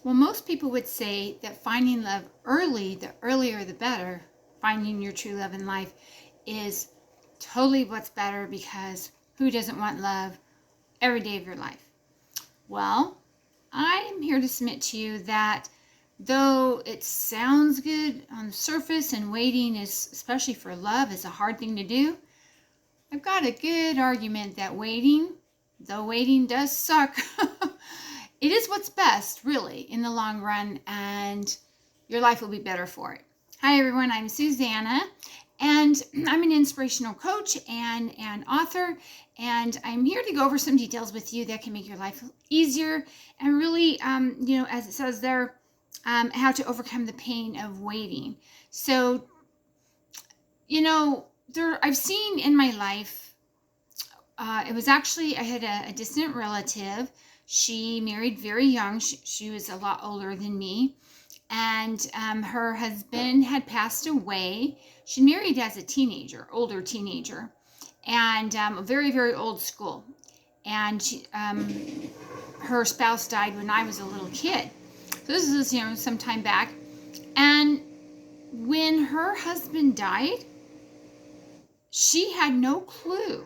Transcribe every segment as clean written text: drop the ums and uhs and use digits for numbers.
Well, most people would say that finding love early, the earlier the better, finding your true love in life is totally what's better, because who doesn't want love every day of your life? Well, I am here to submit to you that though it sounds good on the surface and waiting is, especially for love, is a hard thing to do, I've got a good argument that waiting, though waiting does suck, it is what's best, really, in the long run, and your life will be better for it. Hi, everyone. I'm Susanna, and I'm an inspirational coach and an author, and I'm here to go over some details with you that can make your life easier and really, as it says there, how to overcome the pain of waiting. So, I've seen in my life, it was actually, I had a distant relative. She married very young. She was a lot older than me. And her husband had passed away. She married as a teenager, older teenager, and very, very old school. And her spouse died when I was a little kid. So this is, some time back. And when her husband died, she had no clue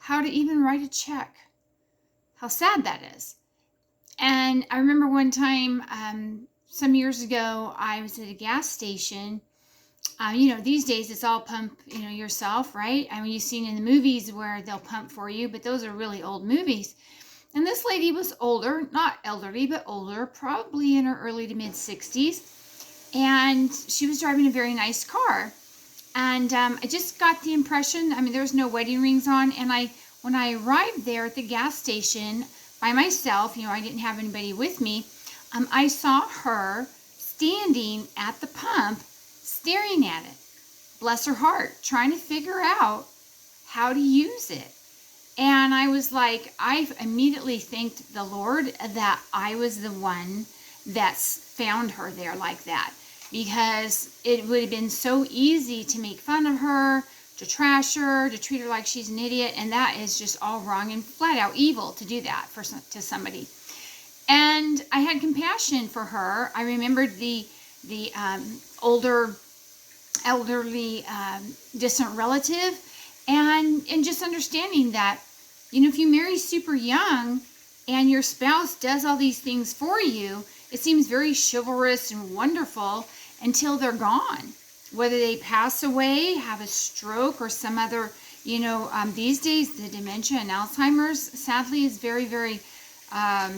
how to even write a check. How sad that is. And I remember one time, some years ago, I was at a gas station. These days it's all pump, yourself, right? I mean, you've seen in the movies where they'll pump for you, but those are really old movies. And this lady was older, not elderly, but older, probably in her early to mid 60s. And she was driving a very nice car. And I just got the impression, there was no wedding rings on. And when I arrived there at the gas station by myself, I didn't have anybody with me. I saw her standing at the pump, staring at it. Bless her heart, trying to figure out how to use it. And I was like, I immediately thanked the Lord that I was the one that found her there like that. Because it would have been so easy to make fun of her, to trash her, to treat her like she's an idiot. And that is just all wrong and flat out evil to do that to somebody. And I had compassion for her. I remembered the elderly, distant relative, and just understanding that, if you marry super young and your spouse does all these things for you, it seems very chivalrous and wonderful until they're gone. Whether they pass away, have a stroke, or some other, these days the dementia and Alzheimer's sadly is very, very, I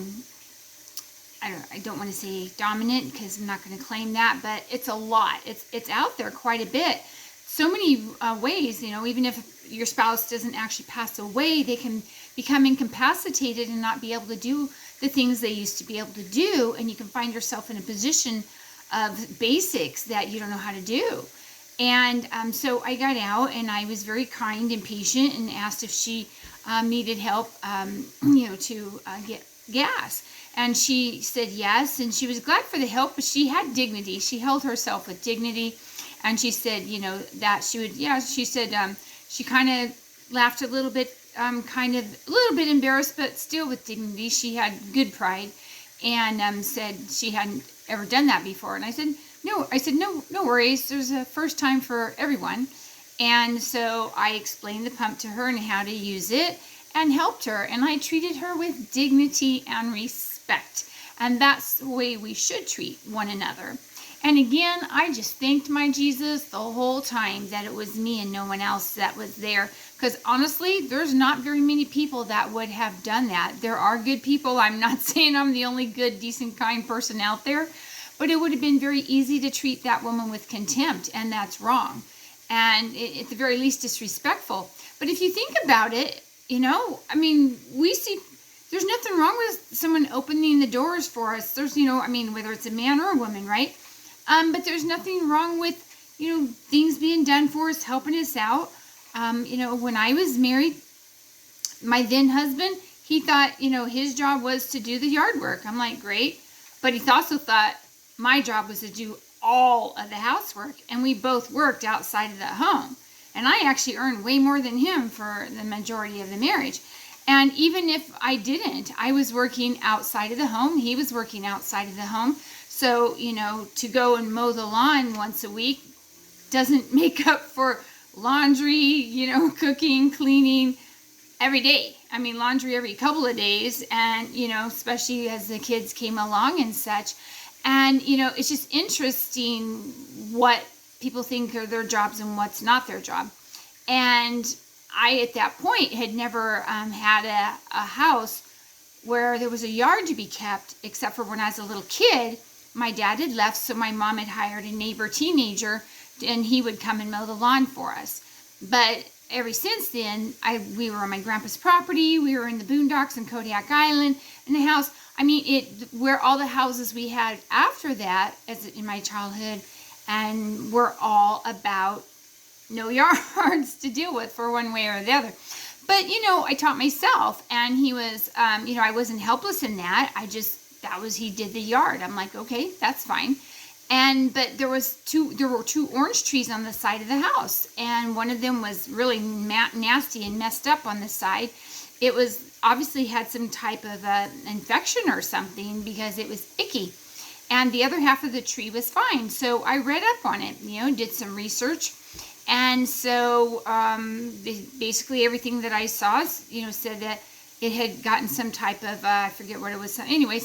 don't want to say dominant, because I'm not going to claim that, but it's a lot. It's out there quite a bit. So many ways, even if your spouse doesn't actually pass away, they can become incapacitated and not be able to do the things they used to be able to do, and you can find yourself in a position of basics that you don't know how to do. And so I got out, and I was very kind and patient, and asked if she needed help, to get gas. And she said yes, and she was glad for the help, but she had dignity. She held herself with dignity, and she said, that she would, she said she kind of laughed a little bit, kind of a little bit embarrassed, but still with dignity. She had good pride, and said she hadn't ever done that before. And I said, no worries. There's a first time for everyone. And so I explained the pump to her and how to use it, and helped her. And I treated her with dignity and respect. And that's the way we should treat one another. And again, I just thanked my Jesus the whole time that it was me and no one else that was there. Because honestly, there's not very many people that would have done that. There are good people. I'm not saying I'm the only good, decent, kind person out there. But it would have been very easy to treat that woman with contempt. And that's wrong. And at the very least, disrespectful. But if you think about it, we see there's nothing wrong with someone opening the doors for us. There's, whether it's a man or a woman, right? But there's nothing wrong with, things being done for us, helping us out. When I was married, my then husband, he thought, his job was to do the yard work. I'm like, great. But he also thought my job was to do all of the housework. And we both worked outside of the home. And I actually earned way more than him for the majority of the marriage. And even if I didn't, I was working outside of the home. He was working outside of the home. So, to go and mow the lawn once a week doesn't make up for laundry, cooking, cleaning every day. I mean, laundry every couple of days. And, especially as the kids came along and such. And, it's just interesting what people think are their jobs and what's not their job. And I, at that point, had never had a house where there was a yard to be kept, except for when I was a little kid. My dad had left, so my mom had hired a neighbor teenager, and he would come and mow the lawn for us. But ever since then, we were on my grandpa's property. We were in the boondocks in Kodiak Island, in the house. I mean, where all the houses we had after that, as in my childhood, and were all about no yards to deal with for one way or the other. But, I taught myself, and he was, I wasn't helpless in that. He did the yard. I'm like, okay, that's fine. But there were two orange trees on the side of the house, and one of them was really nasty and messed up on the side. It was obviously had some type of infection or something because it was icky. And the other half of the tree was fine. So I read up on it, did some research. And so basically everything that I saw, said that it had gotten some type of, I forget what it was. Anyway,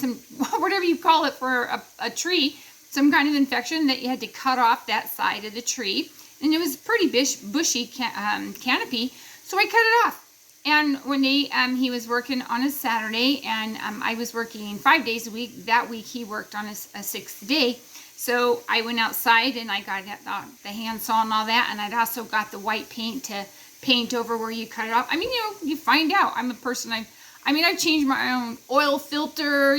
whatever you call it for a tree, some kind of infection that you had to cut off that side of the tree. And it was a pretty bushy canopy. So I cut it off. And one day he was working on a Saturday, and I was working 5 days a week. That week he worked on a sixth day. So I went outside and I got the handsaw and all that, and I'd also got the white paint to paint over where you cut it off. I mean, you find out. I'm a person, I've changed my own oil filter,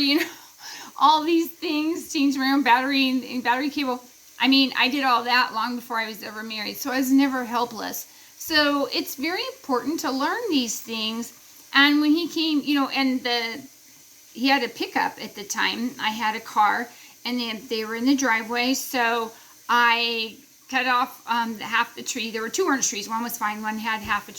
all these things, changed my own battery cable. I did all that long before I was ever married, so I was never helpless. So it's very important to learn these things. And when he came, he had a pickup at the time. I had a car, and they were in the driveway. So I cut off half the tree. There were two orange trees. One was fine. One had half a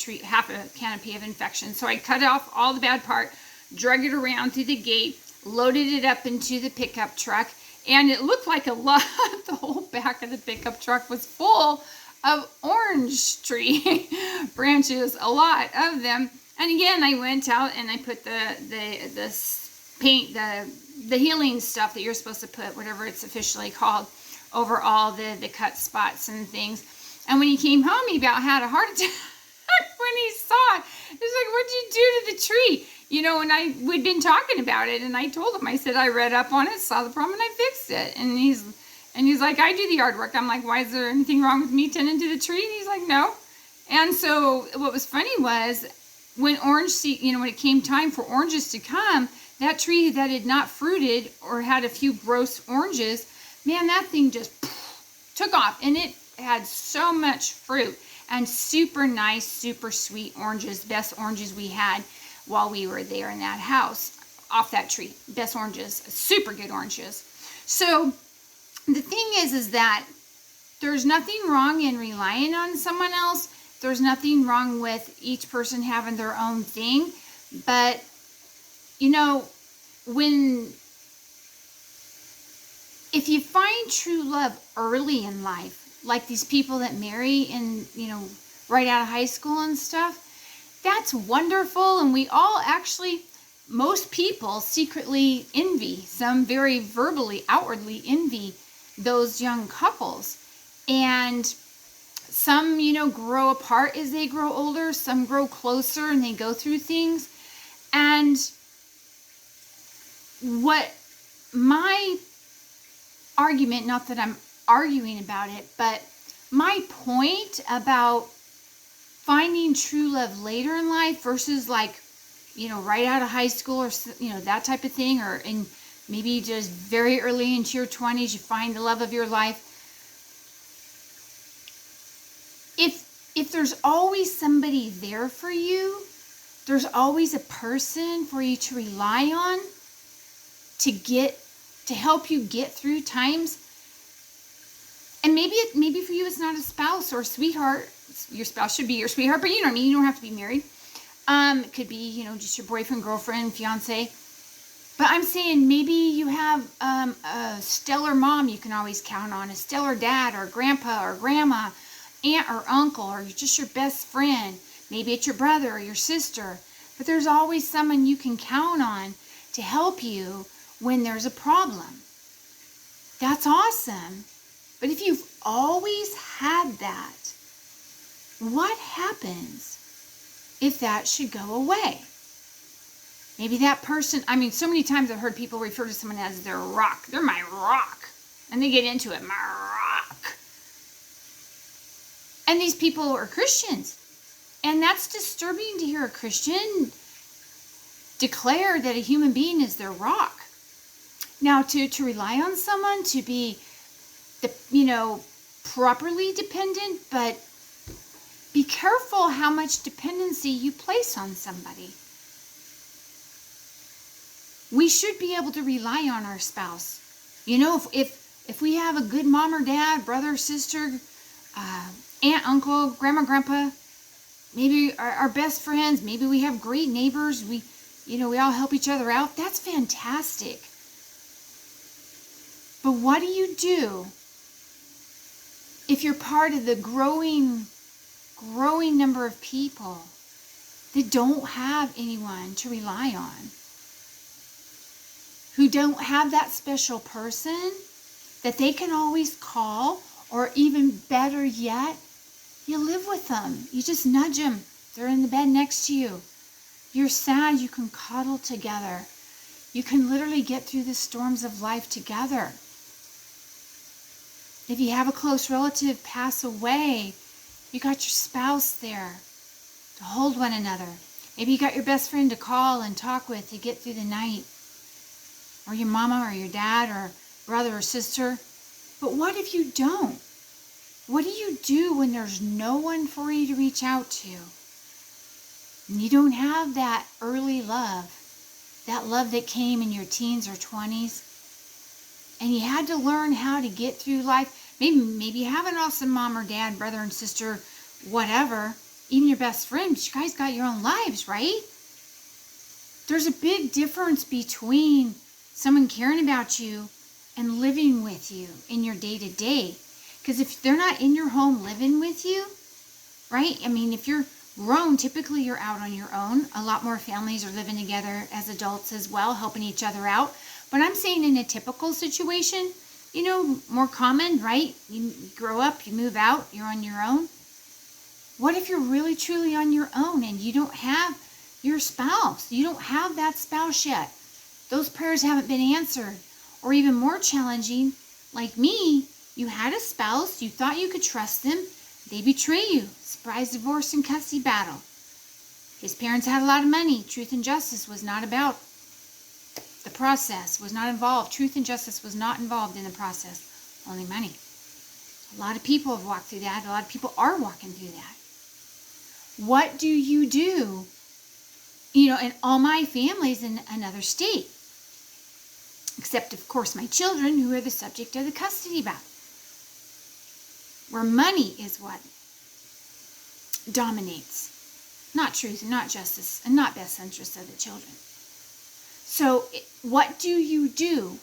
canopy of infection. So I cut off all the bad part, drug it around through the gate, loaded it up into the pickup truck, and it looked like a lot. The whole back of the pickup truck was full of orange tree branches, a lot of them. And again, I went out and I put the paint, the healing stuff that you're supposed to put, whatever it's officially called, over all the cut spots and things. And when he came home, he about had a heart attack when he saw it. He's like, "What'd you do to the tree?" And we'd been talking about it, and I told him, I said, I read up on it, saw the problem, and I fixed it. And he's like, "I do the yard work." I'm like, "Why, is there anything wrong with me tending to the tree?" And he's like, "No." And so what was funny was when when it came time for oranges to come, that tree that had not fruited or had a few gross oranges, man, that thing just took off, and it had so much fruit and super nice, super sweet oranges, best oranges we had while we were there in that house off that tree. Best oranges, super good oranges. So the thing is that there's nothing wrong in relying on someone else. There's nothing wrong with each person having their own thing. But, if you find true love early in life, like these people that marry and, right out of high school and stuff, that's wonderful. And we all actually, most people secretly envy, some very verbally, outwardly envy those young couples. And some, grow apart as they grow older. Some grow closer and they go through things. And what my argument, not that I'm arguing about it, but my point about finding true love later in life versus right out of high school or, that type of thing, or in maybe just very early into your 20s, you find the love of your life. If there's always somebody there for you, there's always a person for you to rely on to help you get through times. And maybe for you it's not a spouse or a sweetheart. Your spouse should be your sweetheart, but you don't have to be married. It could be, just your boyfriend, girlfriend, fiance. But I'm saying maybe you have a stellar mom you can always count on, a stellar dad or grandpa or grandma, aunt or uncle, or just your best friend. Maybe it's your brother or your sister. But there's always someone you can count on to help you when there's a problem. That's awesome. But if you've always had that, what happens if that should go away? Maybe that person, so many times I've heard people refer to someone as their rock. They're my rock. And they get into it, my rock. And these people are Christians. And that's disturbing to hear a Christian declare that a human being is their rock. Now, to rely on someone to be, properly dependent, but be careful how much dependency you place on somebody. We should be able to rely on our spouse. If we have a good mom or dad, brother, sister, aunt, uncle, grandma, grandpa, maybe our best friends, maybe we have great neighbors, we all help each other out, that's fantastic. But what do you do if you're part of the growing number of people that don't have anyone to rely on? Who don't have that special person that they can always call, or even better yet, you live with them. You just nudge them. They're in the bed next to you. You're sad, you can cuddle together. You can literally get through the storms of life together. If you have a close relative pass away, you got your spouse there to hold one another. Maybe you got your best friend to call and talk with to get through the night. Or your mama or your dad or brother or sister. But what if you don't? What do you do when there's no one for you to reach out to? And you don't have that early love, that love that came in your teens or 20s. And you had to learn how to get through life. Maybe you have an awesome mom or dad, brother and sister, whatever. Even your best friend, but you guys got your own lives, right? There's a big difference between someone caring about you and living with you in your day-to-day. Because if they're not in your home living with you, right? If you're grown, typically you're out on your own. A lot more families are living together as adults as well, helping each other out. But I'm saying in a typical situation, more common, right? You grow up, you move out, you're on your own. What if you're really truly on your own and you don't have your spouse? You don't have that spouse yet. Those prayers haven't been answered. Or even more challenging, like me, you had a spouse, you thought you could trust them, they betray you. Surprise divorce and custody battle. His parents had a lot of money. Truth and justice was not about the process, was not involved. Truth and justice was not involved in the process. Only money. A lot of people have walked through that. A lot of people are walking through that. What do you do? And all my family's in another state. Except, of course, my children, who are the subject of the custody battle. Where money is what dominates. Not truth and not justice and not best interest of the children. So what do you do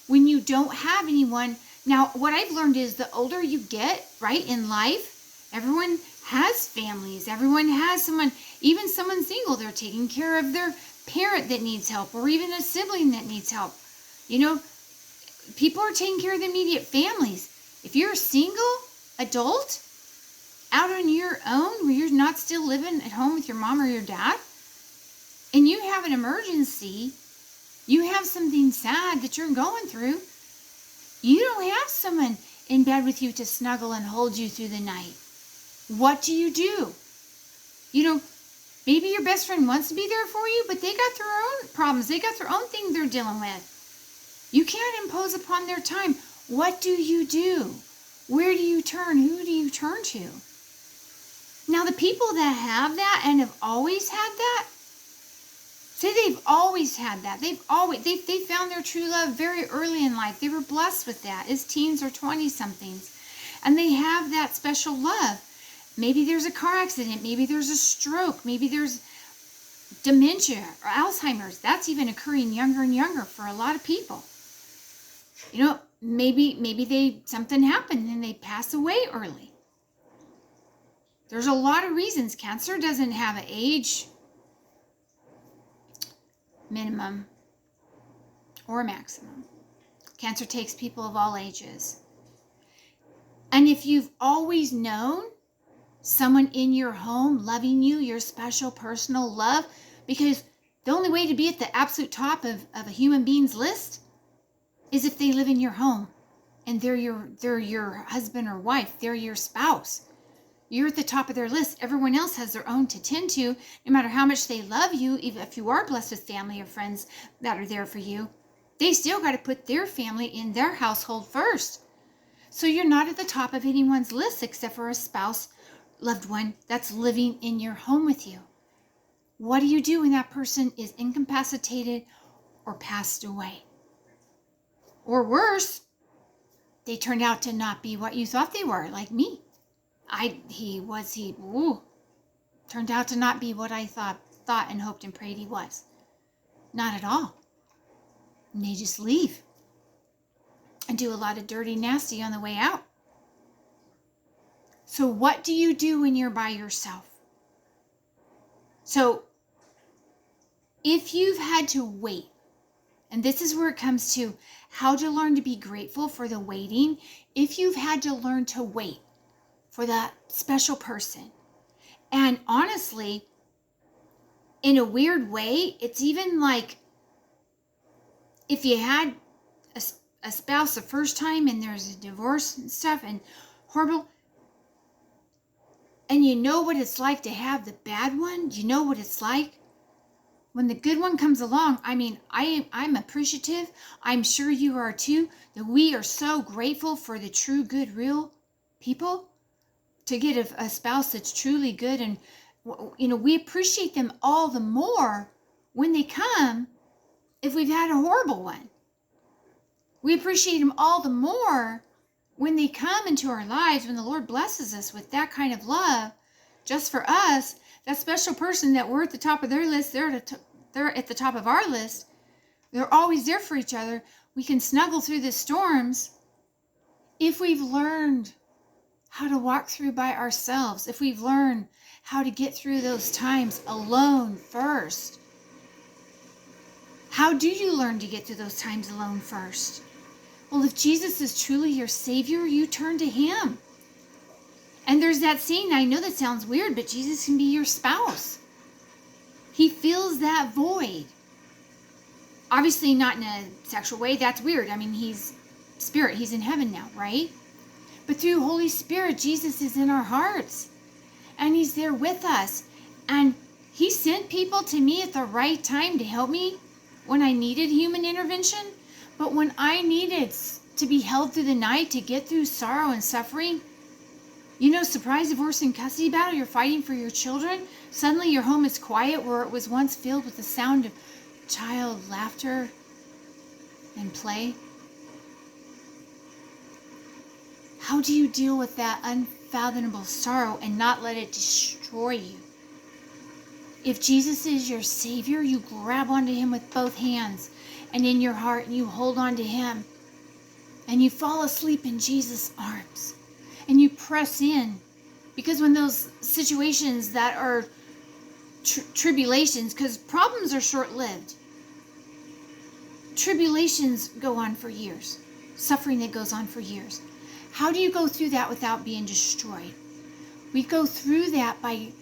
when you don't have anyone? Now, what I've learned is the older you get, right, in life, everyone has families. Everyone has someone, even someone single, they're taking care of their parent that needs help, or even a sibling that needs help. People are taking care of the immediate families. If you're a single adult out on your own, where you're not still living at home with your mom or your dad, and you have an emergency, you have something sad that you're going through, you don't have someone in bed with you to snuggle and hold you through the night. What do? Maybe your best friend wants to be there for you, but they got their own problems. They got their own thing they're dealing with. You can't impose upon their time. What do you do? Where do you turn? Who do you turn to? Now, the people that have that and have always had that, say they've always had that. They found their true love very early in life. They were blessed with that as teens or 20-somethings. And they have that special love. Maybe there's a car accident. Maybe there's a stroke. Maybe there's dementia or Alzheimer's, that's even occurring younger and younger for a lot of people. You know, maybe something happened and they pass away early. There's a lot of reasons. Cancer doesn't have an age minimum or maximum. Cancer takes people of all ages. And if you've always known someone in your home loving you, your special personal love, because the only way to be at the absolute top of a human being's list is if they live in your home and they're your husband or wife, they're your spouse. You're at the top of their list. Everyone else has their own to tend to, no matter how much they love you. Even if you are blessed with family or friends that are there for you, they still got to put their family in their household first. So you're not at the top of anyone's list except for a spouse, loved one that's living in your home with you. What do you do when that person is incapacitated or passed away? Or worse, they turned out to not be what you thought they were, like me. Turned out to not be what I thought and hoped and prayed he was. Not at all. And they just leave and do a lot of dirty, nasty on the way out. So what do you do when you're by yourself? So if you've had to wait, and this is where it comes to how to learn to be grateful for the waiting. If you've had to learn to wait for that special person, and honestly, in a weird way, it's even like if you had a spouse the first time and there's a divorce and stuff and horrible, and you know what it's like to have the bad one. You know what it's like when the good one comes along. I mean, I'm appreciative. I'm sure you are too, that we are so grateful for the true, good, real people, to get a spouse that's truly good. And, you know, we appreciate them all the more when they come if we've had a horrible one. We appreciate them all the more when they come into our lives, when the Lord blesses us with that kind of love just for us. That special person that we're at the top of their list, they're at the top of our list. They're always there for each other. We can snuggle through the storms if we've learned how to walk through by ourselves, if we've learned how to get through those times alone first. How do you learn to get through those times alone first? Well, if Jesus is truly your Savior, you turn to Him. And there's that saying, I know that sounds weird, but Jesus can be your spouse. He fills that void. Obviously not in a sexual way. That's weird. I mean, He's Spirit. He's in heaven now, right? But through Holy Spirit, Jesus is in our hearts. And He's there with us. And He sent people to me at the right time to help me when I needed human intervention. But when I needed to be held through the night to get through sorrow and suffering, you know, surprise, divorce, and custody battle, you're fighting for your children. Suddenly your home is quiet where it was once filled with the sound of child laughter and play. How do you deal with that unfathomable sorrow and not let it destroy you? If Jesus is your Savior, you grab onto Him with both hands and in your heart, and you hold on to Him, and you fall asleep in Jesus' arms, and you press in. Because when those situations that are tribulations, because problems are short-lived, tribulations go on for years, suffering that goes on for years. How do you go through that without being destroyed? We go through that by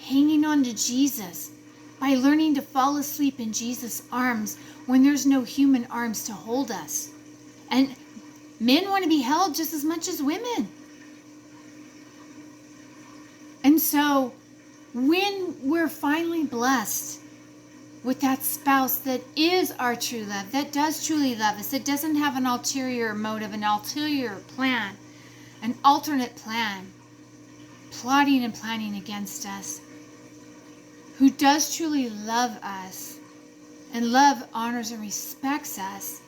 hanging on to Jesus, by learning to fall asleep in Jesus' arms when there's no human arms to hold us. And men want to be held just as much as women. And so when we're finally blessed with that spouse that is our true love, that does truly love us, that doesn't have an ulterior motive, an ulterior plan, an alternate plan, plotting and planning against us, who does truly love us, and love honors and respects us,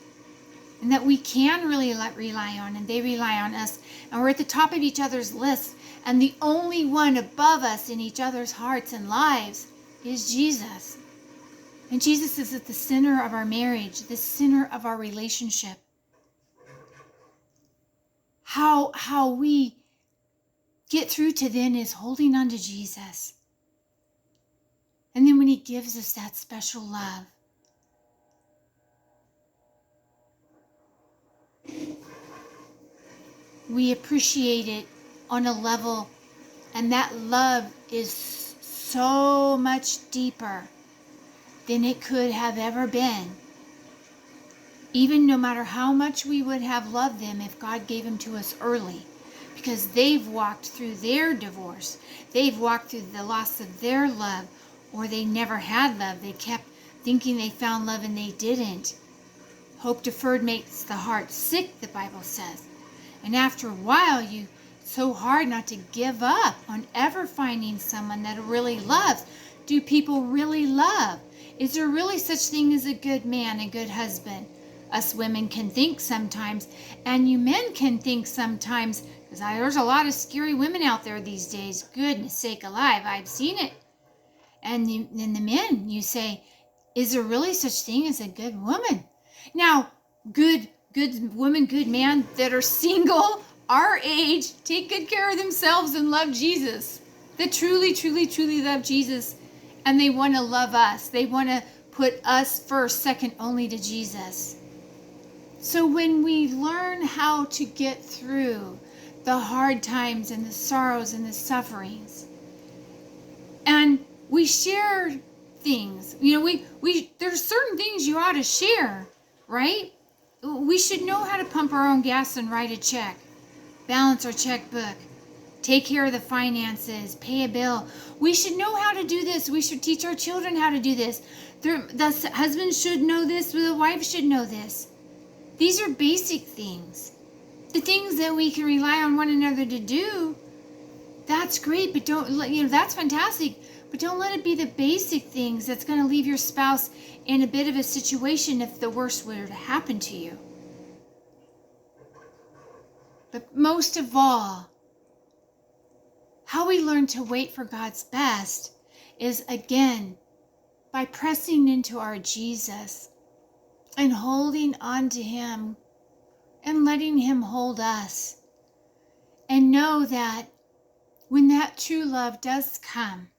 and that we can really rely on, and they rely on us, and we're at the top of each other's list, and the only one above us in each other's hearts and lives is Jesus. And Jesus is at the center of our marriage, the center of our relationship. How we get through to then is holding on to Jesus. And then when he gives us that special love, we appreciate it on a level, and that love is so much deeper than it could have ever been. Even no matter how much we would have loved them if God gave them to us early, because they've walked through their divorce, they've walked through the loss of their love, or they never had love. They kept thinking they found love and they didn't. Hope deferred makes the heart sick, the Bible says. And after a while, it's so hard not to give up on ever finding someone that really loves. Do people really love? Is there really such thing as a good man, a good husband? Us women can think sometimes, and you men can think sometimes, because there's a lot of scary women out there these days. Goodness sake alive, I've seen it. And then the men, you say, is there really such thing as a good woman? Now, good woman, good man that are single, our age, take good care of themselves and love Jesus. That truly, truly, truly love Jesus. And they want to love us. They want to put us first, second only to Jesus. So when we learn how to get through the hard times and the sorrows and the sufferings, and we share things, there's certain things you ought to share, right? We should know how to pump our own gas and write a check, balance our checkbook, take care of the finances, pay a bill. We should know how to do this. We should teach our children how to do this. The husband should know this, the wife should know this. These are basic things. The things that we can rely on one another to do, that's great, but that's fantastic. But don't let it be the basic things that's going to leave your spouse in a bit of a situation if the worst were to happen to you. But most of all, how we learn to wait for God's best is, again, by pressing into our Jesus and holding on to him and letting him hold us. And know that when that true love does come,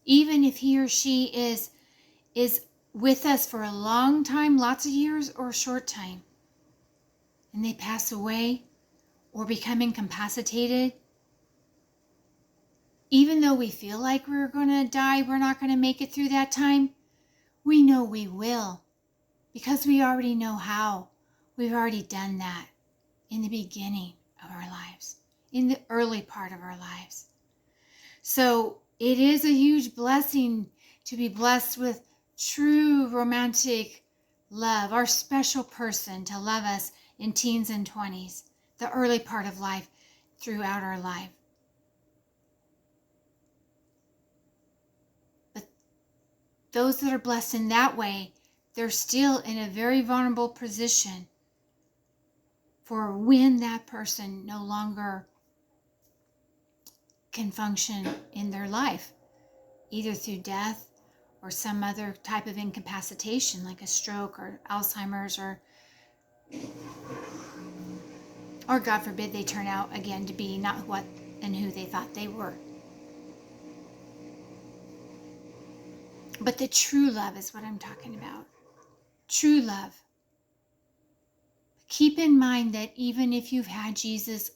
even if he or she is with us for a long time, lots of years, or a short time, and they pass away or become incapacitated, even though we feel like we're going to die, we're not going to make it through that time, we know we will, because we already know how. We've already done that in the beginning of our lives, in the early part of our lives. So it is a huge blessing to be blessed with true romantic love, our special person to love us in teens and 20s, the early part of life, throughout our life. But those that are blessed in that way, they're still in a very vulnerable position for when that person no longer can function in their life, either through death or some other type of incapacitation like a stroke or Alzheimer's, or God forbid they turn out again to be not what and who they thought they were. But the true love is what I'm talking about. True love. Keep in mind that even if you've had Jesus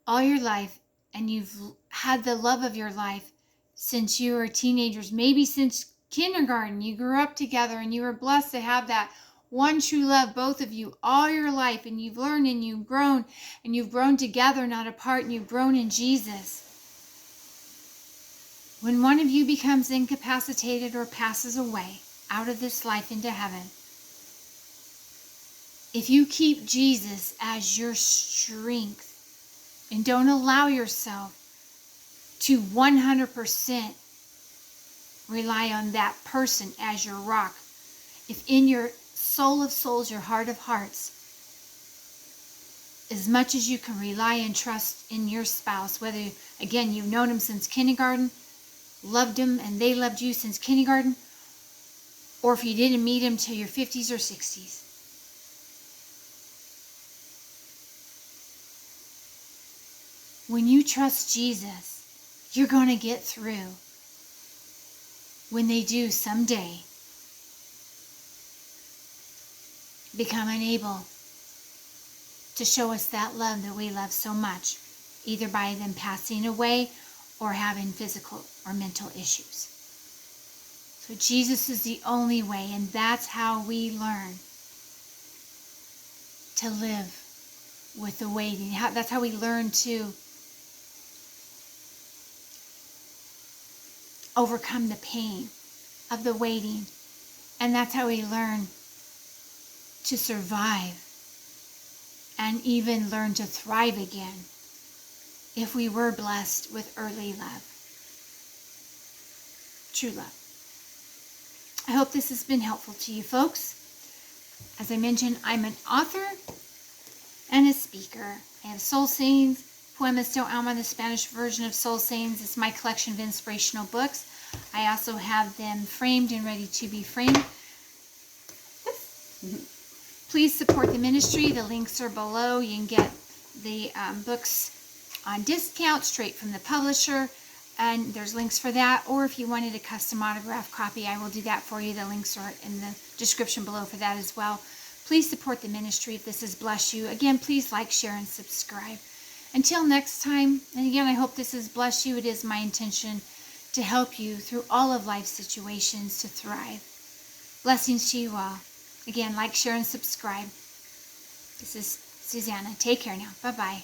all your life and you've had the love of your life since you were teenagers, maybe since kindergarten, you grew up together and you were blessed to have that one true love, both of you, all your life, and you've learned and you've grown together, not apart, and you've grown in Jesus. When one of you becomes incapacitated or passes away out of this life into heaven, if you keep Jesus as your strength and don't allow yourself to 100% rely on that person as your rock, if in your soul of souls, your heart of hearts, as much as you can rely and trust in your spouse, whether, again, you've known him since kindergarten, loved him, and they loved you since kindergarten, or if you didn't meet him till your 50s or 60s. When you trust Jesus, you're going to get through. When they do someday become unable to show us that love that we love so much, either by them passing away or having physical or mental issues. So Jesus is the only way, and that's how we learn to live with the waiting. That's how we learn to overcome the pain of the waiting. And that's how we learn to survive and even learn to thrive again if we were blessed with early love. True love. I hope this has been helpful to you folks. As I mentioned, I'm an author and a speaker. I have Soul Sayings, Poemas del Alma, the Spanish version of Soul Sayings. It's my collection of inspirational books. I also have them framed and ready to be framed. Please support the ministry. The links are below. You can get the books on discount straight from the publisher, and there's links for that. Or if you wanted a custom autograph copy, I will do that for you. The links are in the description below for that as well. Please support the ministry if this has blessed you. Again, please like, share, and subscribe. Until next time, and again, I hope this has blessed you. It is my intention to help you through all of life's situations to thrive. Blessings to you all. Again, like, share, and subscribe. This is Susanna. Take care now. Bye-bye.